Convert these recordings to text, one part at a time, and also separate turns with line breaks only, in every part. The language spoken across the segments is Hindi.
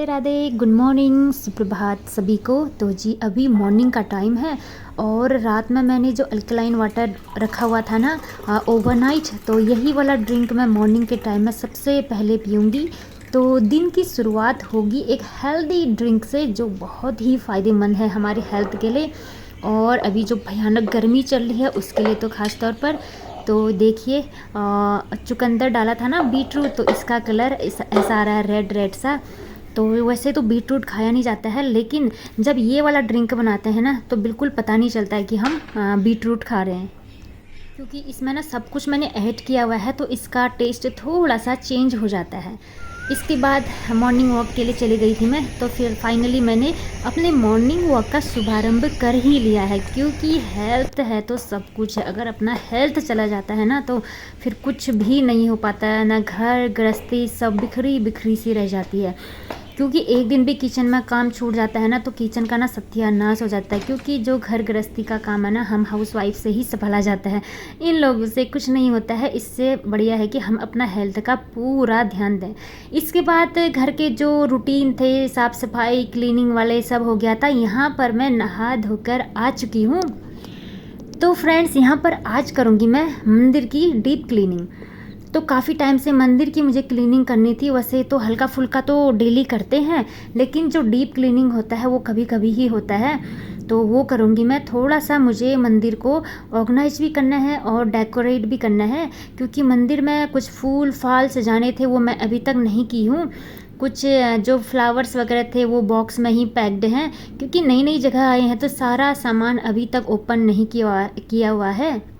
राधे गुड मॉर्निंग सुप्रभात सभी को। तो जी अभी मॉर्निंग का टाइम है और रात में मैंने जो अल्कलाइन वाटर रखा हुआ था ना ओवरनाइट, तो यही वाला ड्रिंक मैं मॉर्निंग के टाइम में सबसे पहले पीऊँगी। तो दिन की शुरुआत होगी एक हेल्दी ड्रिंक से जो बहुत ही फ़ायदेमंद है हमारे हेल्थ के लिए, और अभी जो भयानक गर्मी चल रही है उसके लिए तो ख़ास तौर पर। तो देखिए चुकंदर डाला था ना बीटरूट, तो इसका कलर ऐसा आ रहा है रेड रेड सा। तो वैसे तो बीटरूट खाया नहीं जाता है, लेकिन जब ये वाला ड्रिंक बनाते हैं ना तो बिल्कुल पता नहीं चलता है कि हम बीटरूट खा रहे हैं, क्योंकि इसमें ना सब कुछ मैंने ऐड किया हुआ है तो इसका टेस्ट थोड़ा सा चेंज हो जाता है। इसके बाद मॉर्निंग वॉक के लिए चली गई थी मैं, तो फिर फाइनली मैंने अपने मॉर्निंग वॉक का शुभारंभ कर ही लिया है, क्योंकि हेल्थ है तो सब कुछ है। अगर अपना हेल्थ चला जाता है ना तो फिर कुछ भी नहीं हो पाता है, ना घर गृहस्थी सब बिखरी बिखरी सी रह जाती है। क्योंकि एक दिन भी किचन में काम छूट जाता है ना तो किचन का ना सत्यानाश हो जाता है, क्योंकि जो घर गृहस्थी का काम है ना हम हाउसवाइफ से ही संभाला जाता है, इन लोगों से कुछ नहीं होता है। इससे बढ़िया है कि हम अपना हेल्थ का पूरा ध्यान दें। इसके बाद घर के जो रूटीन थे साफ़ सफाई क्लीनिंग वाले सब हो गया था। यहाँ पर मैं नहा धोकर आ चुकी हूँ। तो फ्रेंड्स यहाँ पर आज करूँगी मैं मंदिर की डीप क्लीनिंग। तो काफ़ी टाइम से मंदिर की मुझे क्लीनिंग करनी थी। वैसे तो हल्का फुल्का तो डेली करते हैं, लेकिन जो डीप क्लीनिंग होता है वो कभी कभी ही होता है, तो वो करूँगी मैं। थोड़ा सा मुझे मंदिर को ऑर्गेनाइज भी करना है और डेकोरेट भी करना है, क्योंकि मंदिर में कुछ फूल फाल सजाने थे वो मैं अभी तक नहीं की हूँ। कुछ जो फ्लावर्स वगैरह थे वो बॉक्स में ही पैक्ड हैं, क्योंकि नई नई जगह आए हैं तो सारा सामान अभी तक ओपन नहीं किया हुआ है।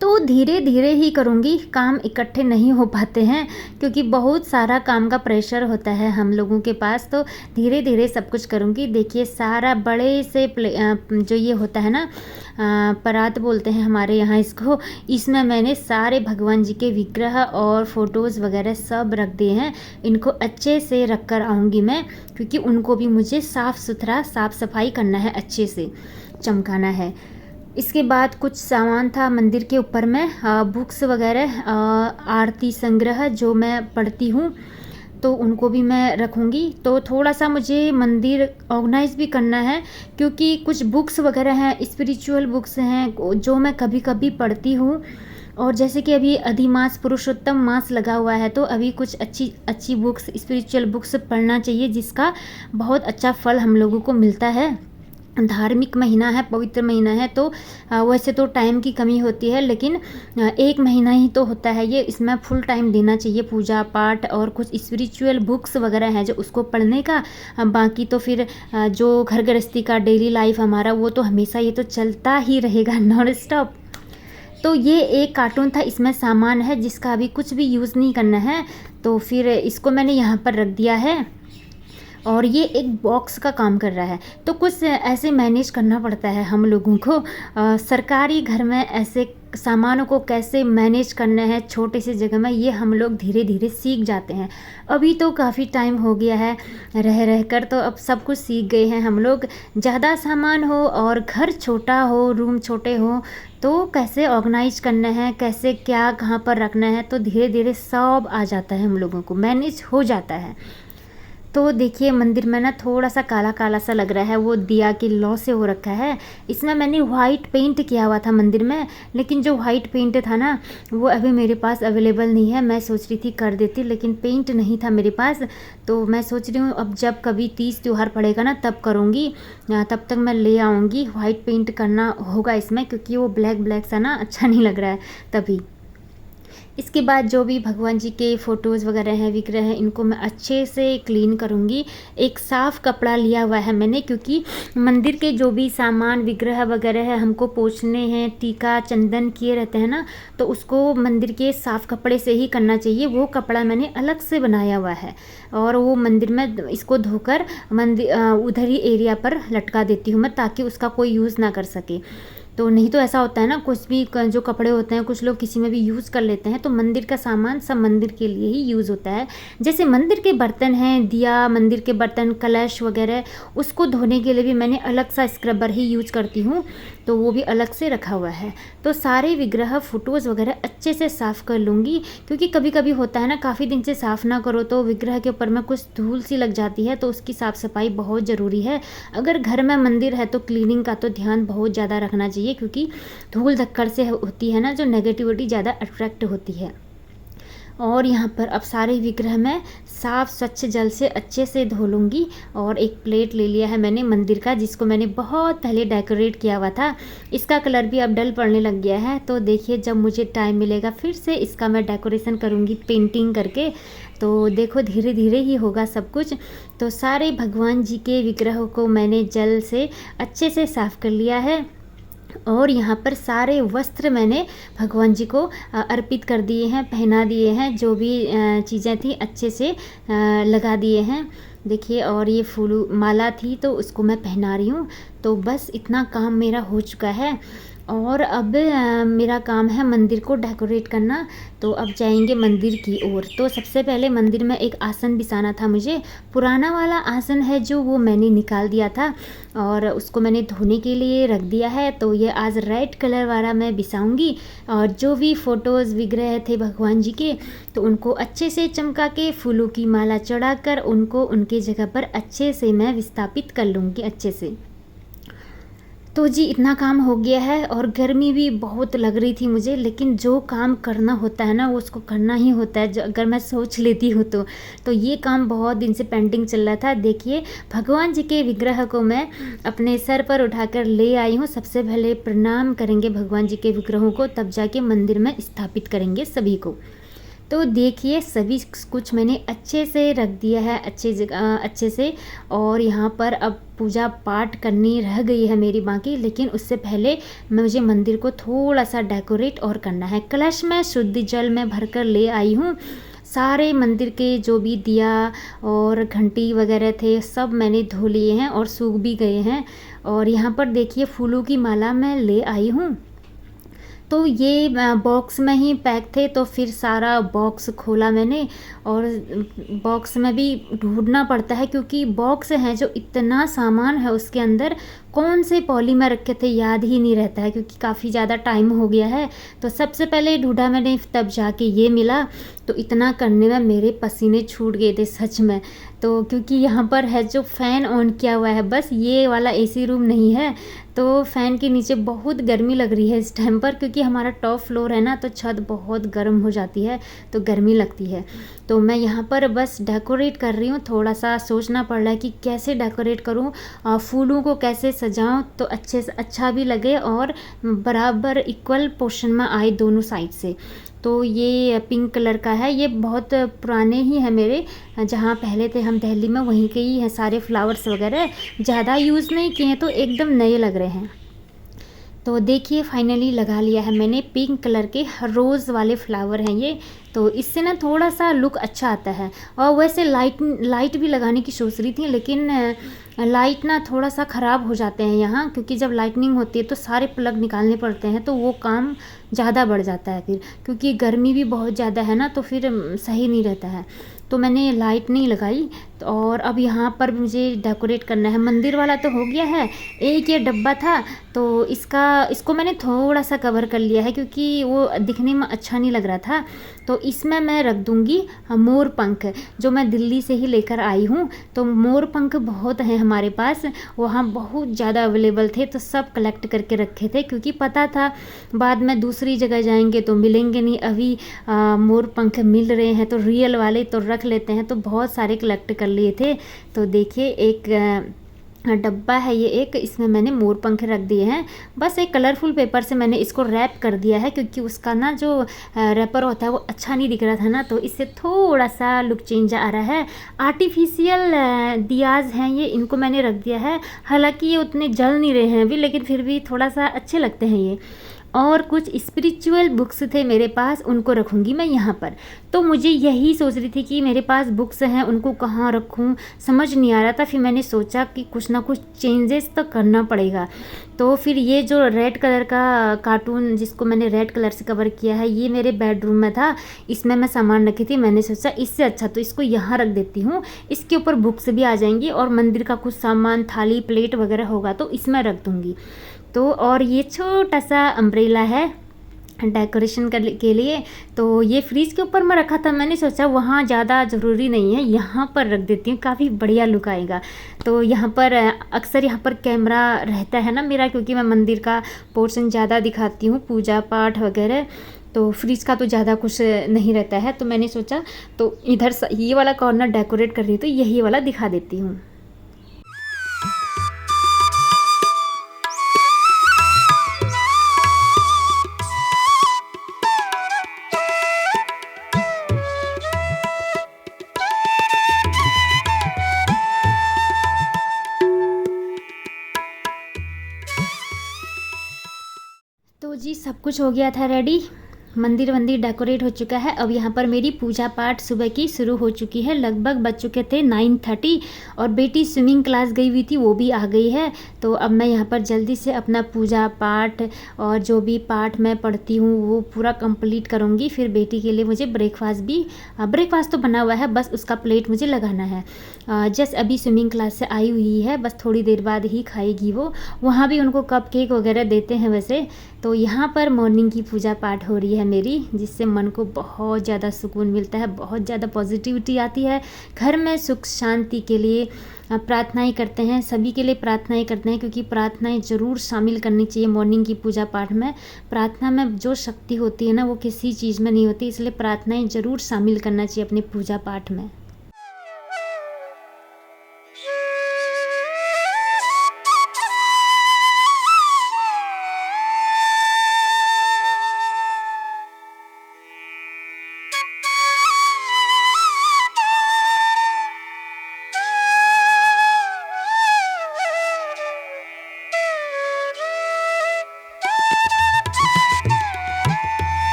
तो धीरे धीरे ही करूँगी, काम इकट्ठे नहीं हो पाते हैं क्योंकि बहुत सारा काम का प्रेशर होता है हम लोगों के पास। तो धीरे धीरे सब कुछ करूँगी। देखिए सारा बड़े से जो ये होता है ना परात बोलते हैं हमारे यहाँ इसको, इसमें मैंने सारे भगवान जी के विग्रह और फोटोज़ वगैरह सब रख दिए हैं। इनको अच्छे से रख कर आऊँगी मैं, क्योंकि उनको भी मुझे साफ़ सुथरा साफ़ सफाई करना है, अच्छे से चमकाना है। इसके बाद कुछ सामान था मंदिर के ऊपर में बुक्स वगैरह आरती संग्रह जो मैं पढ़ती हूँ, तो उनको भी मैं रखूँगी। तो थोड़ा सा मुझे मंदिर ऑर्गेनाइज भी करना है, क्योंकि कुछ बुक्स वगैरह हैं स्पिरिचुअल बुक्स हैं जो मैं कभी कभी पढ़ती हूँ। और जैसे कि अभी अधिमास पुरुषोत्तम मास लगा हुआ है, तो अभी कुछ अच्छी अच्छी बुक्स स्पिरिचुअल बुक्स पढ़ना चाहिए, जिसका बहुत अच्छा फल हम लोगों को मिलता है। धार्मिक महीना है, पवित्र महीना है, तो वैसे तो टाइम की कमी होती है, लेकिन एक महीना ही तो होता है ये, इसमें फुल टाइम देना चाहिए पूजा पाठ और कुछ स्पिरिचुअल बुक्स वगैरह हैं जो उसको पढ़ने का। बाकी तो फिर जो घर गृहस्थी का डेली लाइफ हमारा वो तो हमेशा ये तो चलता ही रहेगा नॉन स्टॉप। तो ये एक कार्टून था, इसमें सामान है जिसका अभी कुछ भी यूज़ नहीं करना है, तो फिर इसको मैंने यहाँ पर रख दिया है। और ये एक बॉक्स का काम कर रहा है, तो कुछ ऐसे मैनेज करना पड़ता है हम लोगों को। सरकारी घर में ऐसे सामानों को कैसे मैनेज करना है छोटे से जगह में, ये हम लोग धीरे धीरे सीख जाते हैं। अभी तो काफ़ी टाइम हो गया है रह रह कर, तो अब सब कुछ सीख गए हैं हम लोग। ज़्यादा सामान हो और घर छोटा हो रूम छोटे हो तो कैसे ऑर्गेनाइज करना है, कैसे क्या कहाँ पर रखना है, तो धीरे धीरे सब आ जाता है, हम लोगों को मैनेज हो जाता है। तो देखिए मंदिर में ना थोड़ा सा काला काला सा लग रहा है, वो दिया की लौ से हो रखा है। इसमें मैंने वाइट पेंट किया हुआ था मंदिर में, लेकिन जो वाइट पेंट था ना वो अभी मेरे पास अवेलेबल नहीं है। मैं सोच रही थी कर देती, लेकिन पेंट नहीं था मेरे पास, तो मैं सोच रही हूँ अब जब कभी तीज त्यौहार पड़ेगा ना तब करूँगी, तब तक मैं ले आऊँगी। वाइट पेंट करना होगा इसमें, क्योंकि वो ब्लैक ब्लैक सा ना अच्छा नहीं लग रहा है तभी। इसके बाद जो भी भगवान जी के फ़ोटोज़ वगैरह हैं विग्रह हैं, इनको मैं अच्छे से क्लीन करूँगी। एक साफ़ कपड़ा लिया हुआ है मैंने, क्योंकि मंदिर के जो भी सामान विग्रह वगैरह है हमको पोंछने हैं, टीका चंदन किए रहते हैं ना, तो उसको मंदिर के साफ़ कपड़े से ही करना चाहिए। वो कपड़ा मैंने अलग से बनाया हुआ है और वो मंदिर में इसको धोकर मंदिर उधर ही एरिया पर लटका देती हूँ मैं, ताकि उसका कोई यूज़ ना कर सके। तो नहीं तो ऐसा होता है ना, कुछ भी जो कपड़े होते हैं कुछ लोग किसी में भी यूज़ कर लेते हैं, तो मंदिर का सामान सब मंदिर के लिए ही यूज़ होता है। जैसे मंदिर के बर्तन हैं, दिया, मंदिर के बर्तन, कलश वगैरह, उसको धोने के लिए भी मैंने अलग सा स्क्रबर ही यूज़ करती हूँ, तो वो भी अलग से रखा हुआ है। तो सारे विग्रह, फ़ोटोज़ वगैरह अच्छे से साफ़ कर लूँगी, क्योंकि कभी कभी होता है ना, काफ़ी दिन से साफ़ ना करो तो विग्रह के ऊपर में कुछ धूल सी लग जाती है, तो उसकी साफ़ सफाई बहुत ज़रूरी है। अगर घर में मंदिर है तो क्लीनिंग का तो ध्यान बहुत ज़्यादा रखना चाहिए, क्योंकि धूल धक्कड़ से होती है ना, जो नेगेटिविटी ज़्यादा अट्रैक्ट होती है। और यहाँ पर अब सारे विग्रह मैं साफ़ स्वच्छ जल से अच्छे से धो लूँगी। और एक प्लेट ले लिया है मैंने मंदिर का, जिसको मैंने बहुत पहले डेकोरेट किया हुआ था। इसका कलर भी अब डल पड़ने लग गया है, तो देखिए जब मुझे टाइम मिलेगा फिर से इसका मैं डेकोरेशन करूँगी पेंटिंग करके। तो देखो धीरे धीरे ही होगा सब कुछ। तो सारे भगवान जी के विग्रहों को मैंने जल से अच्छे से साफ़ कर लिया है, और यहाँ पर सारे वस्त्र मैंने भगवान जी को अर्पित कर दिए हैं, पहना दिए हैं। जो भी चीज़ें थी अच्छे से लगा दिए हैं, देखिए। और ये फूल माला थी तो उसको मैं पहना रही हूँ। तो बस इतना काम मेरा हो चुका है, और अब मेरा काम है मंदिर को डेकोरेट करना। तो अब जाएंगे मंदिर की ओर। तो सबसे पहले मंदिर में एक आसन बिछाना था मुझे। पुराना वाला आसन है जो, वो मैंने निकाल दिया था और उसको मैंने धोने के लिए रख दिया है। तो ये आज रेड कलर वाला मैं बिछाऊंगी, और जो भी फ़ोटोज़ विग्रह थे भगवान जी के, तो उनको अच्छे से चमका के फूलों की माला चढ़ाकर उनको उनके जगह पर अच्छे से मैं विस्थापित कर लूँगी अच्छे से। तो जी इतना काम हो गया है, और गर्मी भी बहुत लग रही थी मुझे, लेकिन जो काम करना होता है ना वो उसको करना ही होता है, जो अगर मैं सोच लेती हूँ तो ये काम बहुत दिन से पेंडिंग चल रहा था। देखिए भगवान जी के विग्रह को मैं अपने सर पर उठाकर ले आई हूँ। सबसे पहले प्रणाम करेंगे भगवान जी के विग्रहों को, तब जाके मंदिर में स्थापित करेंगे सभी को। तो देखिए सभी कुछ मैंने अच्छे से रख दिया है, अच्छे जगह अच्छे से। और यहाँ पर अब पूजा पाठ करनी रह गई है मेरी बाकी, लेकिन उससे पहले मुझे मंदिर को थोड़ा सा डेकोरेट और करना है। कलश में शुद्ध जल में भरकर ले आई हूँ। सारे मंदिर के जो भी दिया और घंटी वगैरह थे सब मैंने धो लिए हैं और सूख भी गए हैं। और यहाँ पर देखिए फूलों की माला मैं ले आई हूँ। तो ये बॉक्स में ही पैक थे, तो फिर सारा बॉक्स खोला मैंने, और बॉक्स में भी ढूंढना पड़ता है, क्योंकि बॉक्स है जो इतना सामान है उसके अंदर, कौन से पॉली में रखे थे याद ही नहीं रहता है, क्योंकि काफ़ी ज़्यादा टाइम हो गया है। तो सबसे पहले ढूंढा मैंने, तब जाके ये मिला। तो इतना करने में मेरे पसीने छूट गए थे सच में। तो क्योंकि यहाँ पर है जो फ़ैन ऑन किया हुआ है, बस ये वाला एसी रूम नहीं है, तो फ़ैन के नीचे बहुत गर्मी लग रही है इस टाइम पर, क्योंकि हमारा टॉप फ्लोर है ना, तो छत बहुत गर्म हो जाती है, तो गर्मी लगती है। तो मैं यहाँ पर बस डेकोरेट कर रही हूँ। थोड़ा सा सोचना पड़ रहा है कि कैसे डेकोरेट करूँ, फूलों को कैसे सजाऊँ तो अच्छे से अच्छा भी लगे और बराबर इक्वल पोर्शन में आए दोनों साइड से। तो ये पिंक कलर का है, ये बहुत पुराने ही है मेरे, जहाँ पहले थे हम दिल्ली में वहीं के ही हैं सारे फ्लावर्स वगैरह, ज़्यादा यूज़ नहीं किए हैं, तो एकदम नए लग रहे हैं। तो देखिए फाइनली लगा लिया है मैंने, पिंक कलर के रोज़ वाले फ्लावर हैं ये। तो इससे ना थोड़ा सा लुक अच्छा आता है। और वैसे लाइट भी लगाने की सोच रही थी, लेकिन लाइट ना थोड़ा सा ख़राब हो जाते हैं यहाँ, क्योंकि जब लाइटनिंग होती है तो सारे प्लग निकालने पड़ते हैं, तो वो काम ज़्यादा बढ़ जाता है फिर, क्योंकि गर्मी भी बहुत ज़्यादा है ना, तो फिर सही नहीं रहता है। तो मैंने लाइट नहीं लगाई। और अब यहाँ पर मुझे डेकोरेट करना है। मंदिर वाला तो हो गया है, एक ये डब्बा था तो इसको मैंने थोड़ा सा कवर कर लिया है, क्योंकि वो दिखने में अच्छा नहीं लग रहा था। तो इसमें मैं रख दूँगी मोर पंख, जो मैं दिल्ली से ही लेकर आई हूँ। तो मोर पंख बहुत हैं हमारे पास, वहाँ बहुत ज़्यादा अवेलेबल थे, तो सब कलेक्ट करके रखे थे, क्योंकि पता था बाद में दूसरी जगह जाएंगे तो मिलेंगे नहीं। अभी मोर पंख मिल रहे हैं तो रियल वाले तो रख लेते हैं, तो बहुत सारे कलेक्ट कर लिए थे। तो देखिए एक डब्बा है ये एक, इसमें मैंने मोर पंख रख दिए हैं। बस एक कलरफुल पेपर से मैंने इसको रैप कर दिया है, क्योंकि उसका ना जो रैपर होता है वो अच्छा नहीं दिख रहा था ना, तो इससे थोड़ा सा लुक चेंज आ रहा है। आर्टिफिशियल दियाज हैं ये, इनको मैंने रख दिया है। हालांकि ये उतने जल नहीं रहे हैं अभी, लेकिन फिर भी थोड़ा सा अच्छे लगते हैं ये। और कुछ स्पिरिचुअल बुक्स थे मेरे पास, उनको रखूँगी मैं यहाँ पर। तो मुझे यही सोच रही थी कि मेरे पास बुक्स हैं, उनको कहाँ रखूँ, समझ नहीं आ रहा था। फिर मैंने सोचा कि कुछ ना कुछ चेंजेस तो करना पड़ेगा। तो फिर ये जो रेड कलर का कार्टून जिसको मैंने रेड कलर से कवर किया है, ये मेरे बेडरूम में था, इसमें मैं सामान रखी थी। मैंने सोचा इससे अच्छा तो इसको यहाँ रख देती हूँ, इसके ऊपर बुक्स भी आ जाएंगी और मंदिर का कुछ सामान, थाली प्लेट वगैरह होगा तो इसमें रख दूँगी। तो और ये छोटा सा अम्ब्रेला है डेकोरेशन के लिए, तो ये फ्रिज के ऊपर मैं रखा था। मैंने सोचा वहाँ ज़्यादा ज़रूरी नहीं है, यहाँ पर रख देती हूँ, काफ़ी बढ़िया लुक आएगा। तो यहाँ पर अक्सर यहाँ पर कैमरा रहता है ना मेरा, क्योंकि मैं मंदिर का पोर्शन ज़्यादा दिखाती हूँ, पूजा पाठ वगैरह, तो फ्रिज का तो ज़्यादा कुछ नहीं रहता है। तो मैंने सोचा तो इधर ये वाला कॉर्नर डेकोरेट कर रही हूँ तो यही वाला दिखा देती हूँ। तो जी सब कुछ हो गया था रेडी, मंदिर डेकोरेट हो चुका है। अब यहाँ पर मेरी पूजा पाठ सुबह की शुरू हो चुकी है। लगभग बज चुके थे 9:30 और बेटी स्विमिंग क्लास गई हुई थी, वो भी आ गई है। तो अब मैं यहाँ पर जल्दी से अपना पूजा पाठ और जो भी पाठ मैं पढ़ती हूँ वो पूरा कंप्लीट करूँगी। फिर बेटी के लिए मुझे ब्रेकफास्ट तो बना हुआ है, बस उसका प्लेट मुझे लगाना है। जस्ट अभी स्विमिंग क्लास से आई हुई है, बस थोड़ी देर बाद ही खाएगी वो। वहाँ भी उनको कप केक वगैरह देते हैं वैसे। तो यहाँ पर मॉर्निंग की पूजा पाठ हो रही है मेरी, जिससे मन को बहुत ज़्यादा सुकून मिलता है, बहुत ज़्यादा पॉजिटिविटी आती है। घर में सुख शांति के लिए प्रार्थनाएं करते हैं, सभी के लिए प्रार्थनाएं करते हैं, क्योंकि प्रार्थनाएं ज़रूर शामिल करनी चाहिए मॉर्निंग की पूजा पाठ में। प्रार्थना में जो शक्ति होती है ना, वो किसी चीज़ में नहीं होती, इसलिए प्रार्थनाएं ज़रूर शामिल करना चाहिए अपने पूजा पाठ में।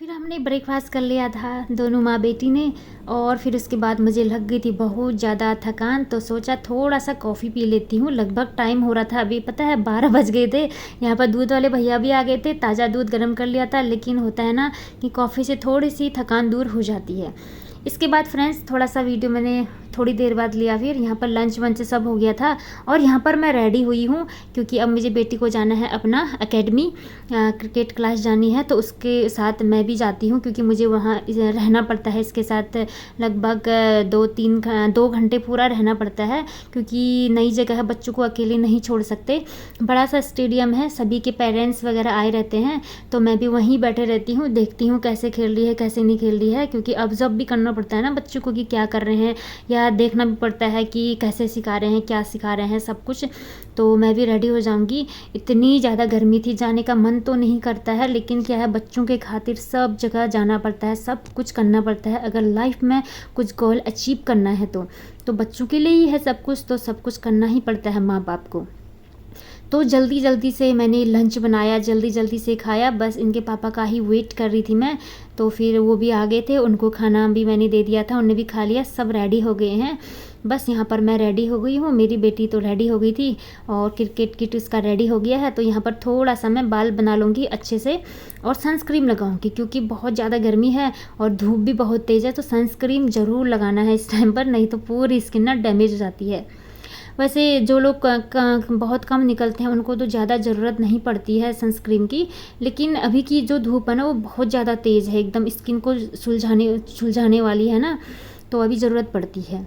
फिर हमने ब्रेकफास्ट कर लिया था दोनों माँ बेटी ने, और फिर उसके बाद मुझे लग गई थी बहुत ज़्यादा थकान, तो सोचा थोड़ा सा कॉफ़ी पी लेती हूँ। लगभग टाइम हो रहा था, अभी पता है 12 बज गए थे। यहाँ पर दूध वाले भैया भी आ गए थे, ताज़ा दूध गर्म कर लिया था। लेकिन होता है ना कि कॉफ़ी से थोड़ी सी थकान दूर हो जाती है। इसके बाद फ्रेंड्स थोड़ा सा वीडियो मैंने थोड़ी देर बाद लिया। फिर यहाँ पर लंच वंच सब हो गया था और यहाँ पर मैं रेडी हुई हूँ, क्योंकि अब मुझे बेटी को जाना है अपना एकेडमी, क्रिकेट क्लास जानी है। तो उसके साथ मैं भी जाती हूँ, क्योंकि मुझे वहाँ रहना पड़ता है इसके साथ लगभग 2 घंटे पूरा रहना पड़ता है, क्योंकि नई जगह है, बच्चों को अकेले नहीं छोड़ सकते। बड़ा सा स्टेडियम है, सभी के पेरेंट्स वगैरह आए रहते हैं, तो मैं भी वहीं बैठे रहती हूँ, देखती हूँ कैसे खेल रही है कैसे नहीं खेल रही है, क्योंकि ऑब्जर्व भी करना पड़ता है ना बच्चों को कि क्या कर रहे हैं, या देखना भी पड़ता है कि कैसे सिखा रहे हैं, क्या सिखा रहे हैं, सब कुछ। तो मैं भी रेडी हो जाऊंगी। इतनी ज़्यादा गर्मी थी, जाने का मन तो नहीं करता है, लेकिन क्या है बच्चों के खातिर सब जगह जाना पड़ता है, सब कुछ करना पड़ता है। अगर लाइफ में कुछ गोल अचीव करना है तो बच्चों के लिए ही है सब कुछ, तो सब कुछ करना ही पड़ता है माँ बाप को। तो जल्दी जल्दी से मैंने लंच बनाया, जल्दी जल्दी से खाया, बस इनके पापा का ही वेट कर रही थी मैं। तो फिर वो भी आ गए थे, उनको खाना भी मैंने दे दिया था, उन्हें भी खा लिया, सब रेडी हो गए हैं। बस यहाँ पर मैं रेडी हो गई हूँ, मेरी बेटी तो रेडी हो गई थी और क्रिकेट किट उसका रेडी हो गया है। तो यहाँ पर थोड़ा सा मैं बाल बना लूँगी अच्छे से और सनस्क्रीन लगाऊँगी, क्योंकि बहुत ज़्यादा गर्मी है और धूप भी बहुत तेज़ है। तो सनस्क्रीन ज़रूर लगाना है इस टाइम पर, नहीं तो पूरी स्किन ना डैमेज हो जाती है। वैसे जो लोग बहुत कम निकलते हैं उनको तो ज़्यादा ज़रूरत नहीं पड़ती है सनस्क्रीन की, लेकिन अभी की जो धूप है ना वो बहुत ज़्यादा तेज़ है, एकदम स्किन को सुलझाने वाली है ना, तो अभी ज़रूरत पड़ती है।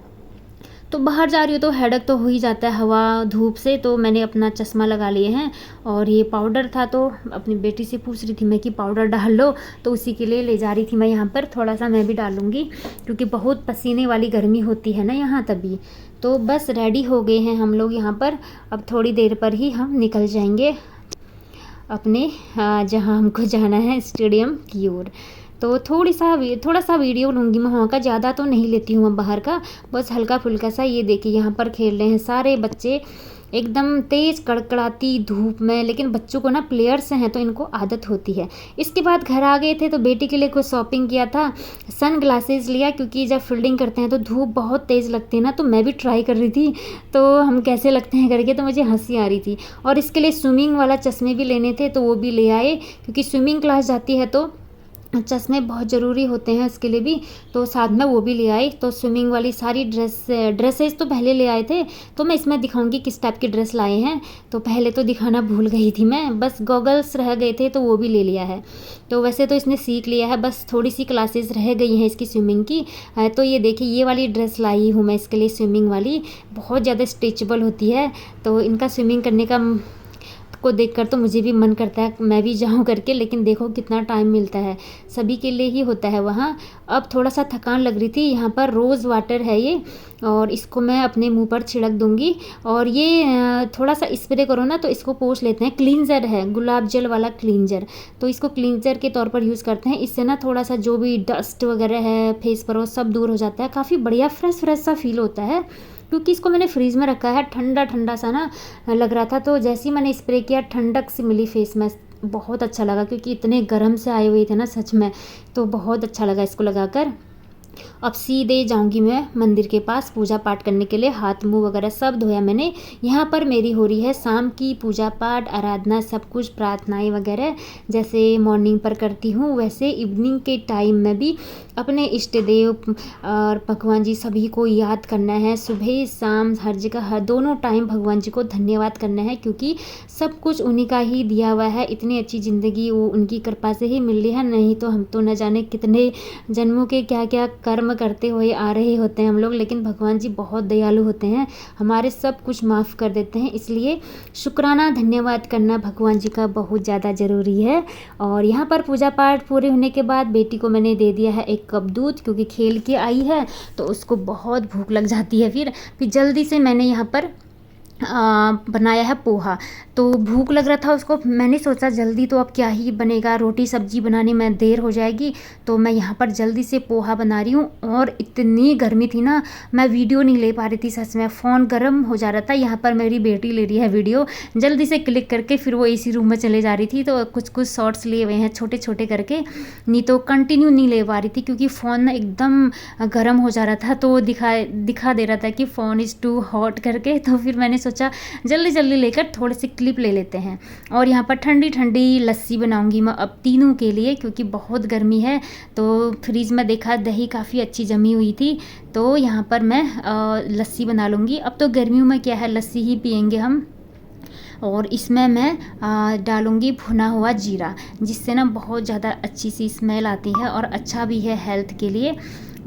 तो बाहर जा रही हो तो हेडेक तो हो ही जाता है हवा धूप से, तो मैंने अपना चश्मा लगा लिए हैं। और ये पाउडर था, तो अपनी बेटी से पूछ रही थी मैं कि पाउडर डाल लो, तो उसी के लिए ले जा रही थी मैं। यहाँ पर थोड़ा सा मैं भी डालूँगी, क्योंकि बहुत पसीने वाली गर्मी होती है ना यहाँ तभी। तो बस रेडी हो गए हैं हम लोग यहाँ पर, अब थोड़ी देर पर ही हम निकल जाएंगे अपने जहाँ हमको जाना है स्टेडियम की ओर। तो थोड़ा सा वीडियो लूँगी मैं वहाँ का, ज़्यादा तो नहीं लेती हूँ मैं बाहर का, बस हल्का फुल्का सा। ये देखिए यहाँ पर खेल रहे हैं सारे बच्चे एकदम तेज़ कड़कड़ाती धूप में, लेकिन बच्चों को ना प्लेयर्स हैं तो इनको आदत होती है। इसके बाद घर आ गए थे तो बेटी के लिए कुछ शॉपिंग किया था, सन ग्लासेस लिया, क्योंकि जब फील्डिंग करते हैं तो धूप बहुत तेज़ लगती है ना, तो मैं भी ट्राई कर रही थी तो हम कैसे लगते हैं करके, तो मुझे हंसी आ रही थी। और इसके लिए स्विमिंग वाला चश्मे भी लेने थे तो वो भी ले आए, क्योंकि स्विमिंग क्लास जाती है तो चश्मे बहुत ज़रूरी होते हैं इसके लिए भी, तो साथ में वो भी ले आई। तो स्विमिंग वाली सारी ड्रेसेस तो पहले ले आए थे, तो मैं इसमें दिखाऊंगी किस टाइप की ड्रेस लाए हैं। तो पहले तो दिखाना भूल गई थी मैं, बस गॉगल्स रह गए थे तो वो भी ले लिया है। तो वैसे तो इसने सीख लिया है, बस थोड़ी सी क्लासेस रह गई हैं इसकी स्विमिंग की। तो ये देखिए ये वाली ड्रेस लाई हूँ मैं इसके लिए, स्विमिंग वाली, बहुत ज़्यादा स्ट्रेचेबल होती है। तो इनका स्विमिंग करने का को देखकर तो मुझे भी मन करता है मैं भी जाऊं करके, लेकिन देखो कितना टाइम मिलता है, सभी के लिए ही होता है वहाँ। अब थोड़ा सा थकान लग रही थी, यहाँ पर रोज़ वाटर है ये, और इसको मैं अपने मुंह पर छिड़क दूंगी। और ये थोड़ा सा स्प्रे करो ना तो इसको पोंछ लेते हैं, क्लींजर है, गुलाब जल वाला क्लींजर, तो इसको क्लींजर के तौर पर यूज़ करते हैं। इससे ना थोड़ा सा जो भी डस्ट वगैरह है फेस पर वो सब दूर हो जाता है, काफ़ी बढ़िया फ्रेश सा फील होता है। क्योंकि इसको मैंने फ्रीज में रखा है, ठंडा ठंडा सा ना लग रहा था, तो जैसे ही मैंने स्प्रे किया ठंडक सी मिली फेस में, बहुत अच्छा लगा, क्योंकि इतने गर्म से आए हुए थे ना सच में, तो बहुत अच्छा लगा इसको लगाकर। अब सीधे जाऊंगी मैं मंदिर के पास पूजा पाठ करने के लिए, हाथ मुंह वगैरह सब धोया मैंने। यहाँ पर मेरी हो रही है शाम की पूजा पाठ, आराधना, सब कुछ, प्रार्थनाएं वगैरह जैसे मॉर्निंग पर करती हूँ, वैसे इवनिंग के टाइम में भी अपने इष्ट देव और भगवान जी सभी को याद करना है। सुबह शाम हर जगह हर दोनों टाइम भगवान जी को धन्यवाद करना है, क्योंकि सब कुछ उन्हीं का ही दिया हुआ है। इतनी अच्छी ज़िंदगी वो उनकी कृपा से ही मिल रही है, नहीं तो हम तो न जाने कितने जन्मों के क्या क्या कर्म करते हुए आ रहे होते हैं हम लोग। लेकिन भगवान जी बहुत दयालु होते हैं, हमारे सब कुछ माफ़ कर देते हैं, इसलिए शुक्राना धन्यवाद करना भगवान जी का बहुत ज़्यादा ज़रूरी है। और यहाँ पर पूजा पाठ पूरे होने के बाद बेटी को मैंने दे दिया है 1 कप दूध, क्योंकि खेल के आई है तो उसको बहुत भूख लग जाती है। फिर जल्दी से मैंने यहाँ पर बनाया है पोहा, तो भूख लग रहा था उसको, मैंने सोचा जल्दी तो अब क्या ही बनेगा, रोटी सब्जी बनाने में देर हो जाएगी, तो मैं यहाँ पर जल्दी से पोहा बना रही हूँ। और इतनी गर्मी थी ना, मैं वीडियो नहीं ले पा रही थी, सच में फ़ोन गर्म हो जा रहा था। यहाँ पर मेरी बेटी ले रही है वीडियो, जल्दी से क्लिक करके फिर वो एसी रूम में चले जा रही थी, तो कुछ शॉर्ट्स लिए हुए हैं छोटे छोटे करके, नहीं तो कंटिन्यू नहीं ले पा रही थी, क्योंकि फ़ोन ना एकदम गर्म हो जा रहा था, तो दिखा दे रहा था कि फ़ोन इज़ टू हॉट करके। तो फिर मैंने सोचा जल्दी जल्दी लेकर थोड़े से क्लिप ले लेते हैं। और यहाँ पर ठंडी ठंडी लस्सी बनाऊंगी मैं अब तीनों के लिए, क्योंकि बहुत गर्मी है। तो फ्रीज में देखा दही काफ़ी अच्छी जमी हुई थी, तो यहाँ पर मैं लस्सी बना लूँगी। अब तो गर्मियों में क्या है, लस्सी ही पियेंगे हम। और इसमें मैं डालूँगी भुना हुआ जीरा, जिससे ना बहुत ज़्यादा अच्छी सी स्मेल आती है और अच्छा भी है हेल्थ के लिए।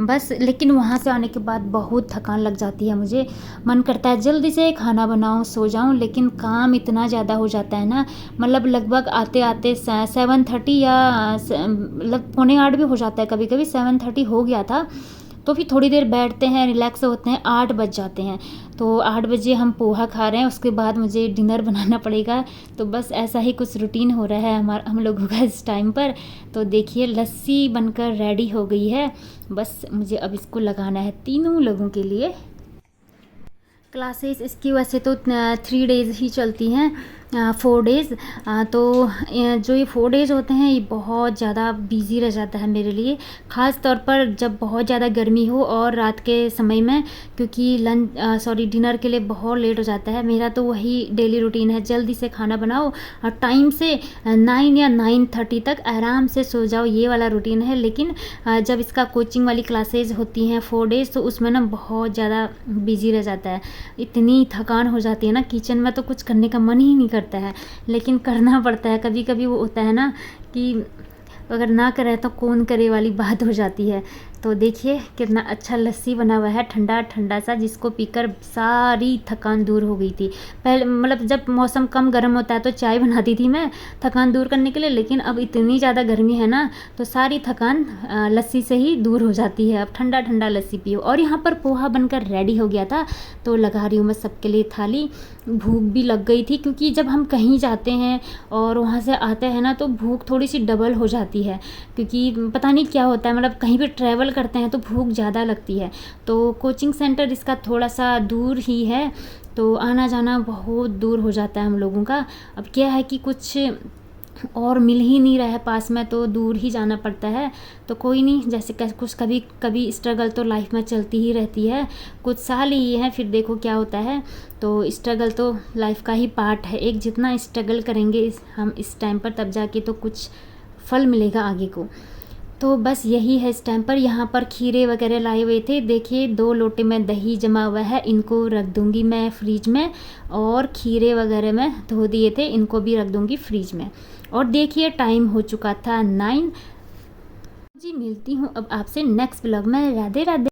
बस लेकिन वहाँ से आने के बाद बहुत थकान लग जाती है, मुझे मन करता है जल्दी से खाना बनाऊँ सो जाऊँ, लेकिन काम इतना ज़्यादा हो जाता है ना, मतलब लगभग आते आते 7:30 या मतलब 7:45 भी हो जाता है, कभी कभी 7:30 हो गया था। तो फिर थोड़ी देर बैठते हैं, रिलैक्स होते हैं, 8 बज जाते हैं। तो 8 बजे हम पोहा खा रहे हैं, उसके बाद मुझे डिनर बनाना पड़ेगा। तो बस ऐसा ही कुछ रूटीन हो रहा है हम लोगों का इस टाइम पर। तो देखिए लस्सी बनकर रेडी हो गई है, बस मुझे अब इसको लगाना है तीनों लोगों के लिए। क्लासेस इसकी वैसे तो 3 डेज़ ही चलती हैं, 4 डेज़। तो जो ये 4 डेज़ होते हैं ये बहुत ज़्यादा बिज़ी रह जाता है मेरे लिए, ख़ास तौर पर जब बहुत ज़्यादा गर्मी हो और रात के समय में, क्योंकि डिनर के लिए बहुत लेट हो जाता है। मेरा तो वही डेली रूटीन है, जल्दी से खाना बनाओ और टाइम से 9 या 9:30 तक आराम से सो जाओ, ये वाला रूटीन है। लेकिन जब इसका कोचिंग वाली क्लासेज होती हैं 4 डेज़, तो उसमें ना बहुत ज़्यादा बिज़ी रह जाता है, इतनी थकान हो जाती है ना, किचन में तो कुछ करने का मन ही नहीं करता है, लेकिन करना पड़ता है। कभी कभी वो होता है ना कि अगर ना करे तो कौन करे वाली बात हो जाती है। तो देखिए कितना अच्छा लस्सी बना हुआ है, ठंडा ठंडा सा, जिसको पीकर सारी थकान दूर हो गई थी। पहले मतलब जब मौसम कम गर्म होता है तो चाय बनाती थी मैं थकान दूर करने के लिए, लेकिन अब इतनी ज़्यादा गर्मी है ना, तो सारी थकान लस्सी से ही दूर हो जाती है। अब ठंडा ठंडा लस्सी पियो। और यहाँ पर पोहा बनकर रेडी हो गया था, तो लगा रही हूँ मैं सबके लिए थाली। भूख भी लग गई थी, क्योंकि जब हम कहीं जाते हैं और वहाँ से आते हैं ना, तो भूख थोड़ी सी डबल हो जाती है, क्योंकि पता नहीं क्या होता है, मतलब कहीं भी ट्रैवल करते हैं तो भूख ज़्यादा लगती है। तो कोचिंग सेंटर इसका थोड़ा सा दूर ही है, तो आना जाना बहुत दूर हो जाता है हम लोगों का। अब क्या है कि कुछ और मिल ही नहीं रहा है पास में, तो दूर ही जाना पड़ता है। तो कोई नहीं, जैसे कुछ कभी कभी स्ट्रगल तो लाइफ में चलती ही रहती है। कुछ साल ही है, फिर देखो क्या होता है। तो स्ट्रगल तो लाइफ का ही पार्ट है एक, जितना स्ट्रगल करेंगे हम इस टाइम पर, तब जाके तो कुछ फल मिलेगा आगे को। तो बस यही है इस टाइम पर। यहाँ पर खीरे वगैरह लाए हुए थे, देखिए 2 लोटे में दही जमा हुआ है, इनको रख दूँगी मैं फ्रिज में। और खीरे वगैरह मैं धो दिए थे, इनको भी रख दूँगी फ्रिज में। और देखिए टाइम हो चुका था 9 जी। मिलती हूँ अब आपसे नेक्स्ट ब्लॉग में। राधे राधे।